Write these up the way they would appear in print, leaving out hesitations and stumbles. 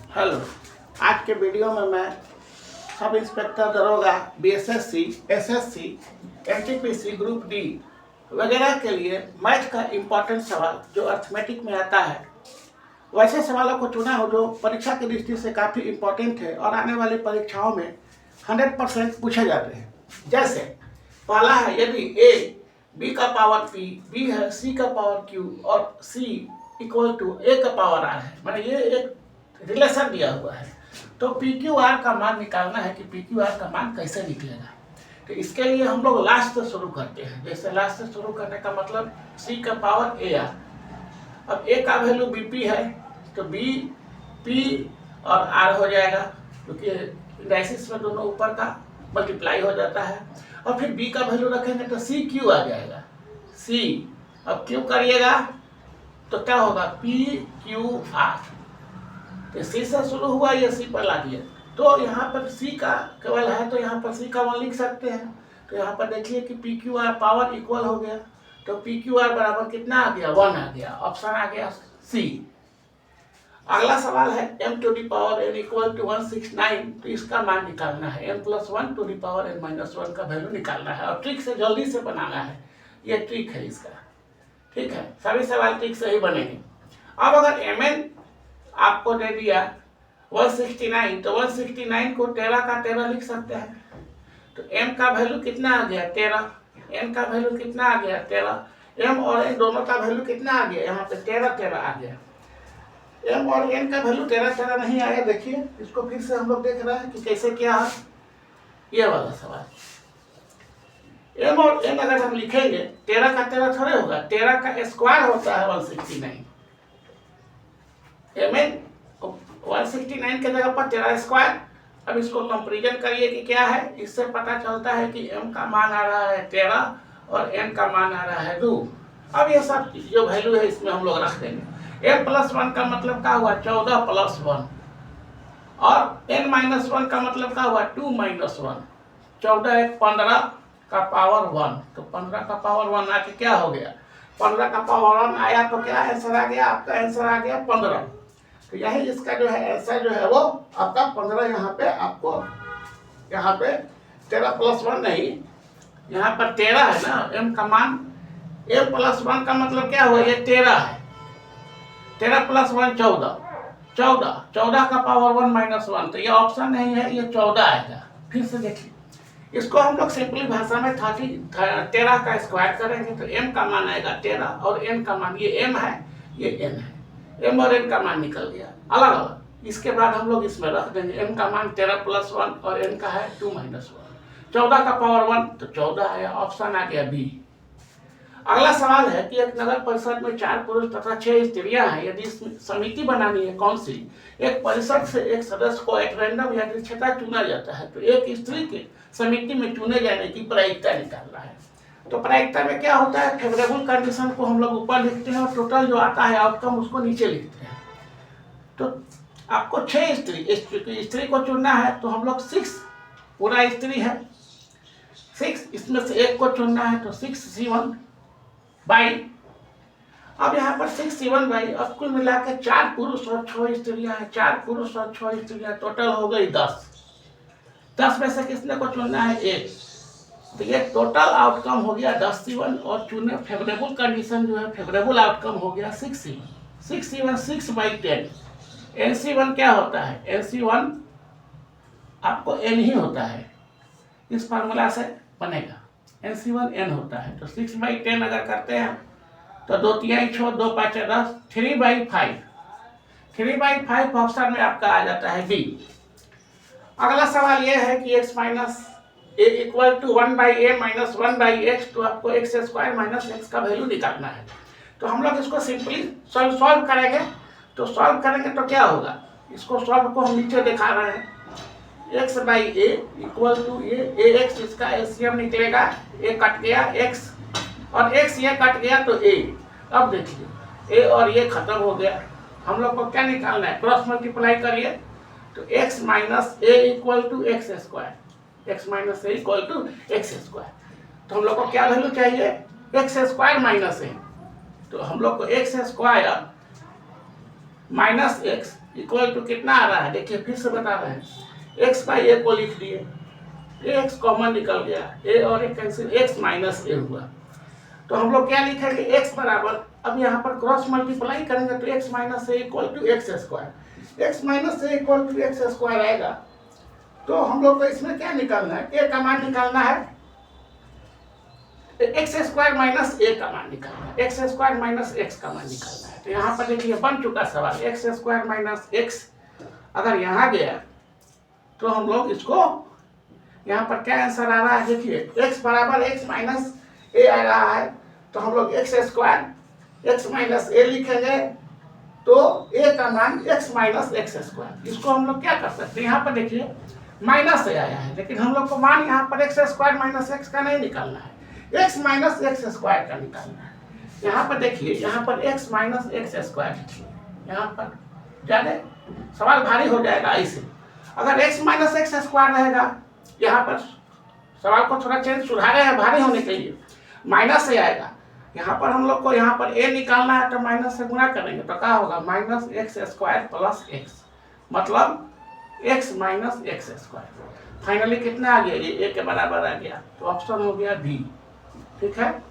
Hello, आज के video में मैं सब इंस्पेक्टर दरोगा, BSSC, SSC, NTPC, group D वगैरह के लिए मैथ का इम्पोर्टेंट सवाल जो अर्थमेटिक में आता है वैसे सवालों को चुना हो जो परीक्षा की दृष्टि से काफ़ी इम्पोर्टेंट है और आने वाली परीक्षाओं में 100% पूछे जाते हैं। जैसे पहला है, यदि a b का पावर p, b है c का पावर q और c इक्वल टू a का पावर r है, मैंने ये एक रिलेशन दिया हुआ है, तो पी क्यू आर का मान निकालना है कि पी क्यू आर का मान कैसे निकलेगा। तो इसके लिए हम लोग लास्ट से शुरू करते हैं। जैसे लास्ट से शुरू करने का मतलब सी का पावर ए आर। अब ए का वैल्यू बी पी है तो बी पी और आर हो जाएगा, क्योंकि इंडाइसिस में दोनों ऊपर का मल्टीप्लाई हो जाता है। और फिर बी का वैल्यू रखेंगे तो सी क्यू आ जाएगा, सी। अब क्यू करिएगा तो क्या होगा, पी क्यू आर। तो सी से शुरू हुआ, ये सी पर ला दिया, तो यहाँ पर सी का केवल है तो यहाँ पर सी का 1 लिख सकते हैं। तो यहाँ पर देखिए कि P Q R power equal हो गया, तो पी क्यू आर बराबर कितना आ गया, 1 आ गया। ऑप्शन आ गया सी। अगला सवाल है m to the power n equal to 169, तो इसका मान निकालना है। m plus 1 to the power n minus 1 का वैल्यू निकालना है और ट्रिक से जल्दी से बनाना है। ये ट्रिक है इसका, ठीक है। सभी सवाल ट्रिक से ही बनेंगे। अब अगर mn आपको दे दिया 169, तो 169 को 13 का 13 लिख सकते हैं। तो m का वैल्यू कितना आ गया, 13। n का वैल्यू कितना आ गया, 13। m और n दोनों का वैल्यू कितना आ गया, यहाँ पे 13 13 आ गया। m और n का वैल्यू 13 13 नहीं आया। देखिए इसको फिर से हम लोग देख रहे हैं कि कैसे क्या है। ये वाला सवाल m और n अगर हम लिखेंगे 13 का 13 थोड़े होगा, 13 का स्क्वायर होता है 169। mn 169 के जगह पर 13 स्क्वायर। अब इसको कंपेरिजन करिए कि क्या है, इससे पता चलता है कि m का मान आ रहा है 13 और n का मान आ रहा है 2। अब ये सब जो वैल्यू है इसमें हम लोग रख देंगे। m प्लस 1 का मतलब क्या हुआ, 14 प्लस 1, और n माइनस 1 का मतलब क्या हुआ, 2 माइनस 1। 14 एक 15 का पावर 1, तो 15 का पावर 1 आके क्या हो गया, 15 का पावर 1 आया तो क्या आंसर आ गया, आपका आंसर आ गया 15। तो यही इसका जो है आंसर जो है वो आपका 15। यहाँ पे आपको यहाँ पे 13 प्लस 1 नहीं, यहाँ पर 13 है ना, m का मान। m प्लस 1 का मतलब क्या हुआ, ये 13 है। 13 प्लस 1 14, 14 का पावर 1 माइनस 1, तो ये ऑप्शन नहीं है, ये 14 आएगा। फिर से देखिए इसको हम लोग सिंपली भाषा में 13 का स्क्वायर करेंगे तो m का मान आएगा 13 और n का मान, ये m है ये n है, m और n का मान निकल गया अलग अलग। इसके बाद हम लोग इसमें रख देंगे m का मान 13 प्लस 1 और n का है 2 माइनस 1। 14 का पावर 1 तो 14 आया, ऑप्शन आ गया बी। अगला सवाल है कि एक नगर परिषद में 4 पुरुष तथा 6 स्त्रियां हैं। यदि समिति बनानी है, कौन सी, एक परिषद से एक सदस्य को एक रैंडम या निश्चिता चुना जाता है, तो एक स्त्री के समिति में चुने जाने की प्रायिकता निकालना है। तो प्रायिकता में क्या होता है, फेवरेबल कंडीशन को हम लोग ऊपर लिखते हैं और टोटल जो आता है आउटकम उसको नीचे लिखते हैं। तो आपको 6 स्त्री को चुनना है, तो हम लोग 6 पूरा स्त्री है, 6 इसमें से एक को चुनना है, तो 6C1 बाई। अब यहाँ पर 6C1 बाई, अब कुल मिला के 4 पुरुष और 6 स्त्रियां हैं, 4 पुरुष और 6 स्त्रियां, टोटल हो गई 10। 10 में से किसने को चुनना है, 1। तो ये टोटल आउटकम हो गया 10C1 और चुने फेवरेबल कंडीशन जो है फेवरेबल आउटकम हो गया 6C1। 6C1 6/10। NC1 क्या होता है, NC1 आपको n ही होता है, इस फार्मूला से बनेगा। NC1 n होता है, तो 6/10 अगर करते हैं तो 2 3 छोड़ 2 5 10, 3/5। 3/5 ऑप्शन में आपका आ जाता है बी। अगला सवाल यह है कि x minus a equal to 1/a minus 1/x, तो आपको x स्क्वायर माइनस x का वैल्यू निकालना है। तो हम लोग इसको सिंपली सॉल्व करेंगे। तो सॉल्व करेंगे तो क्या होगा, इसको सॉल्व को हम नीचे दिखा रहे हैं। x/a equal to a x, इसका एलसीएम निकलेगा, a कट गया x और x ये कट गया तो a। अब देखिए a और ये खत्म हो गया, हम लोग को क्या निकालना है, क्रॉस मल्टीप्लाई करिए तो x minus a equal to x square, x minus a equal to x square. तो हम लोग को क्या वैल्यू चाहिए, एक्स स्क्वायर माइनस a, तो हम लोग को x square minus x equal to कितना आ रहा है, देखिए फिर से बता रहे हैं, x बाई ए को लिख दिए, x कॉमन निकल गया, a और a कैंसिल, x माइनस ए हुआ। तो हम लोग क्या लिखेंगे, x बराबर, अब यहाँ पर क्रॉस मल्टीप्लाई करेंगे तो x minus a equal to x square, x minus a equal to x square आएगा। तो हम लोग को इसमें क्या निकालना है, a का मान निकालना है, एक्स स्क्वायर माइनस ए का मान निकालना है, एक्स स्क्वायर माइनस एक्स का मान निकालना है। तो यहाँ पर देखिए बन चुका सवाल, एक्स स्क्वायर माइनस एक्स अगर यहाँ गया तो हम लोग इसको, यहाँ पर क्या आंसर आ रहा है, देखिए x बराबर x माइनस ए आ रहा है, तो हम लोग एक्स स्क्वायर x माइनस ए लिखेंगे, तो a का मान x माइनस एक्स स्क्वायर। इसको हम लोग क्या कर सकते हैं, यहाँ पर देखिए माइनस ए आया है, लेकिन हम लोग को मान यहाँ पर एक्स स्क्वायर माइनस एक्स का नहीं निकालना है, x माइनस एक्स स्क्वायर का निकालना है। यहाँ पर देखिए, यहाँ पर x माइनस एक्स स्क्वायर लिखिए, यहाँ पर ज़्यादा सवाल भारी हो जाएगा ऐसे। अगर x माइनस एक्स स्क्वायर रहेगा, यहाँ पर सवाल को थोड़ा चेंज सुधारे हैं भारी होने के लिए, माइनस से आएगा। यहाँ पर हम लोग को यहाँ पर a निकालना है, तो माइनस से गुणा करेंगे तो क्या होगा, minus x square plus x, मतलब x minus x square. Finally कितना आ गया, ये a के बराबर आ गया, तो ऑप्शन हो गया बी। ठीक है,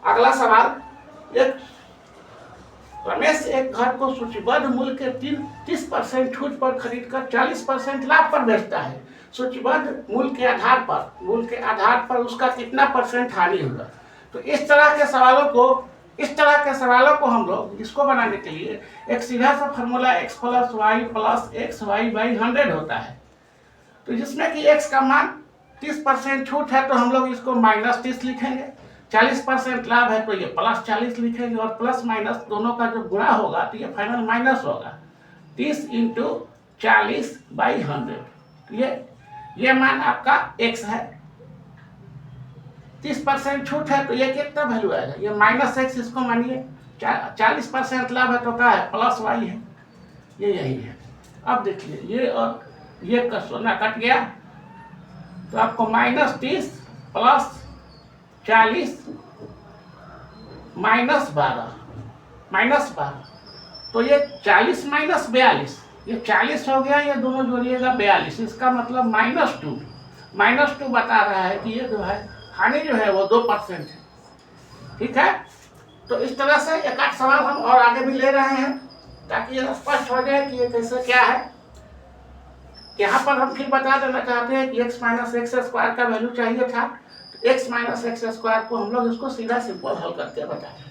अगला सवाल, एक रमेश एक घर को सूचीबद्ध मूल्य के 30% छूट पर खरीदकर 40% लाभ पर बेचता है। सूचीबद्ध मूल्य के आधार पर उसका कितना परसेंट हानि होगा। तो इस तरह के सवालों को हम लोग इसको बनाने के लिए एक सीधा सा formula x plus x y by 100 होता है। तो जिसमें कि x का मान 30% छूट है, तो हम लोग इसको माइनस 30 लिखेंगे, 40% लाभ है तो ये प्लस 40 लिखेंगे, और प्लस माइनस दोनों का जो गुणा होगा तो ये फाइनल माइनस होगा, 30 इंटू 40 बाई 100। तो ये मान आपका x है, 30% छूट है तो ये कितना वैल्यू आएगा, ये माइनस एक्स, इसको मानिए 40% लाभ है तो क्या है, प्लस वाई है, ये यही है। अब देखिए ये और ये का सोना कट गया, तो आपको माइनस 30 प्लस 40 माइनस 12, तो ये 40 माइनस 42, ये 40 हो गया, ये दोनों जोड़िएगा 42, इसका मतलब -2 बता रहा है कि ये जो है हानि जो है वो 2% है। ठीक है, तो इस तरह से एक आध सवाल हम और आगे भी ले रहे हैं ताकि ये स्पष्ट हो जाए कि ये कैसे क्या है। यहाँ पर हम फिर बता देना चाहते हैं कि x माइनस एक्स स्क्वायर का वैल्यू चाहिए था, तो x माइनस एक्स स्क्वायर को हम लोग इसको सीधा सिंपल हल करके बताएं।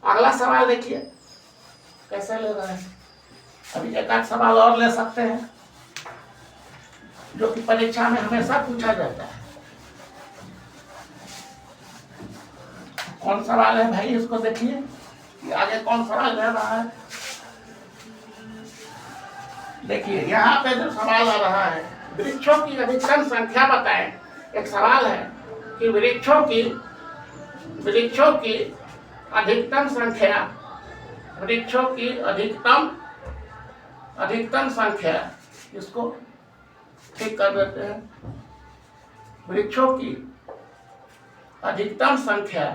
अगला सवाल देखिए कैसे ले रहे हैं, अभी एक आध सवाल और ले सकते हैं जो कि परीक्षा में हमेशा पूछा जाता है। कौन सवाल है भाई, इसको देखिए कि आगे कौन सवाल ले रहा है। देखिए यहाँ पे जो सवाल आ रहा है, वृक्षों की अधिकतम संख्या बताएं। एक सवाल है कि वृक्षों की अधिकतम संख्या, इसको ठीक कर देते हैं। वृक्षों की अधिकतम संख्या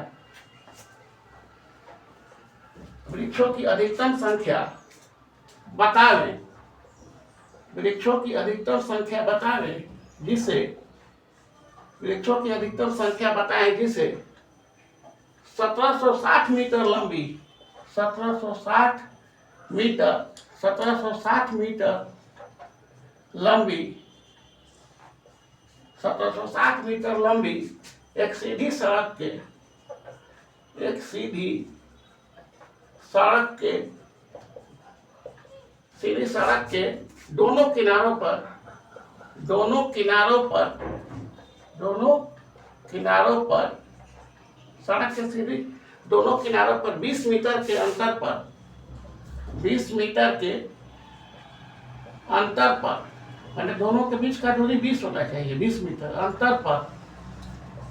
बतावें, वृक्षों की अधिकतम संख्या बताएं जिसे 1760 मीटर लंबी 1760 मीटर लंबी एक सीधी सड़क के दोनों किनारों पर सड़क के सीधी दोनों किनारों पर 20 मीटर के अंतर पर मैंने दोनों के बीच का दूरी 20 होना चाहिए, 20 मीटर अंतर पर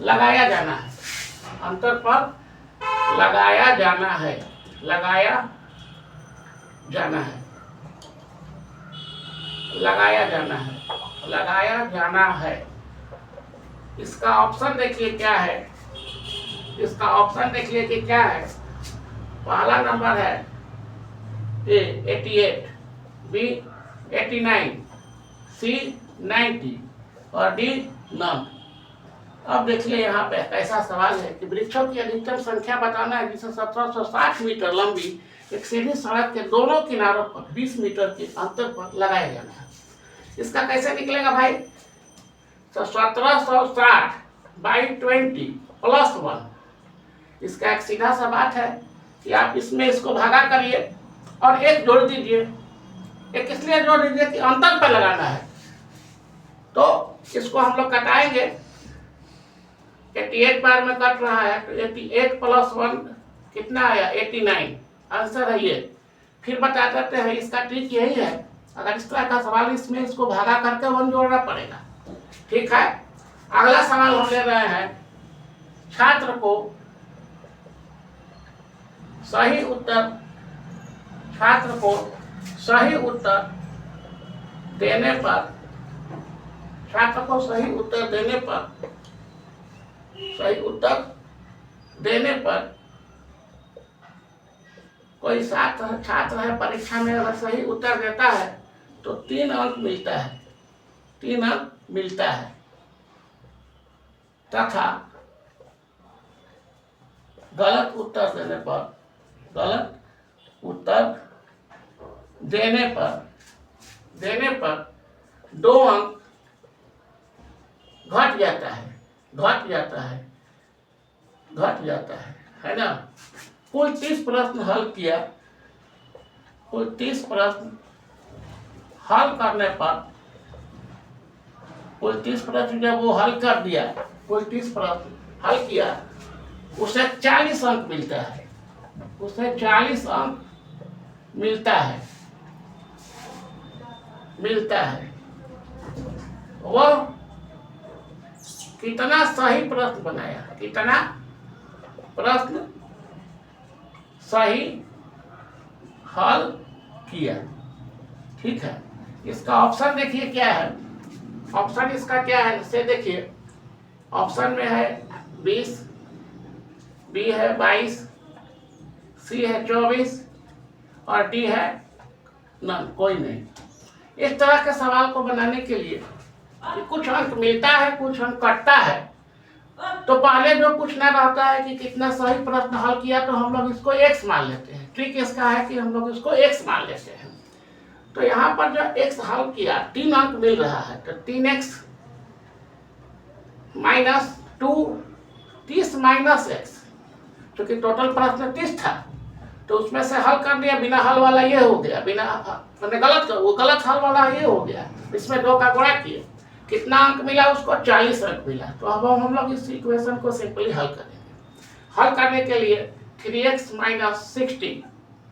लगाया जाना है। इसका ऑप्शन देखिए क्या है, पहला नंबर है A 88, बी 89, सी 90 और डी नॉन। अब देखिए यहाँ पे कैसा सवाल है कि वृक्षों की अधिकतम संख्या बताना है जिसे 1760 मीटर लंबी एक सीधी सड़क के दोनों किनारों पर 20 मीटर के अंतर पर लगाया जाना है। इसका कैसे निकलेगा भाई? तो 1760 बाई 20 प्लस 1। इसका एक सीधा सा बात है कि आप इसमें इसको भागा करिए और एक जोड़ दीजिए। एक इसलिए जोड़ दीजिए कि अंतर पर लगाना है। तो इसको हम लोग कटाएंगे। 88 बार में कट रहा है तो 88 प्लस 1 कितना आया? 89 आंसर है ये। फिर बता देते हैं इसका ट्रिक यही है, अगर इस तरह का सवाल इसमें इसको भागा करके 1 जोड़ना पड़ेगा। ठीक है, अगला सवाल हम ले रहे हैं। छात्र को सही उत्तर देने पर कोई छात्र है परीक्षा में अगर सही उत्तर देता है तो 3 अंक मिलता है तथा गलत उत्तर देने पर 2 अंक घट जाता है ना। कुल 30 प्रश्न हल किया। कुल 30 प्रश्न हल करने पर कुल 30 प्रश्न जब वो हल कर दिया, कुल 30 प्रश्न हल किया, उसे 40 अंक मिलता है। वो कितना सही प्रश्न बनाया, कितना प्रश्न सही हल किया। ठीक है, इसका ऑप्शन देखिए क्या है। ऑप्शन इसका क्या है इसे देखिए। ऑप्शन में है 20, बी है 22, सी है 24 और डी है नन, कोई नहीं। इस तरह के सवाल को बनाने के लिए कुछ अंक मिलता है, कुछ अंक कटता है, तो पहले जो पूछना रहता है कि कितना सही प्रश्न हल किया तो हम लोग इसको x मान लेते हैं। ट्रिक इसका है कि हम लोग इसको x मान लेते हैं। तो यहाँ पर जो x हल किया 3 अंक मिल रहा है तो 3x माइनस 2, 30 माइनस x, क्योंकि टोटल प्रश्न 30 था तो उसमें से हल कर दिया। बिना हल वाला ये हो गया, गलत हल वाला ये हो गया। इसमें 2 का गुणा किए, कितना अंक मिला उसको? 40 अंक मिला। तो अब हम लोग इस इक्वेशन को सिंपली हल करेंगे। हल करने के लिए 3x माइनस 60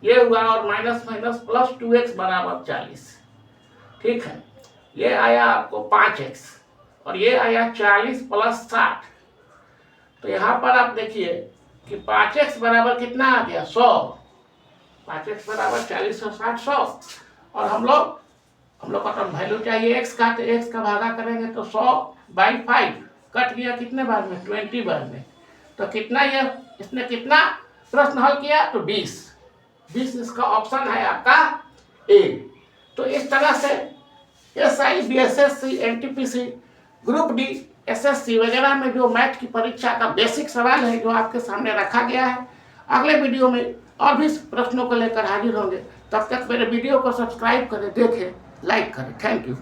ये हुआ और माइनस माइनस प्लस 2x बराबर 40। ठीक है, ये आया आपको 5x और ये आया 40 प्लस 60। तो यहाँ पर आप देखिए कि 5x बराबर कितना आ गया? 100। 5x बराबर 40 और 60 100। और हम लोग का तो वैल्यू चाहिए x का, तो x का भागा करेंगे तो 100/5 कट गया कितने बार में? 20 बार में। तो कितना ये इसने कितना प्रश्न हल किया? तो 20 इसका ऑप्शन है आपका ए। तो इस तरह से SI BSSC NTPC group D SSC वगैरह में जो मैथ की परीक्षा का बेसिक सवाल है जो आपके सामने रखा गया है। अगले वीडियो में और भी प्रश्नों को लेकर हाजिर होंगे। तब तक मेरे वीडियो को सब्सक्राइब करें, देखें, लाइक करें। Thank you.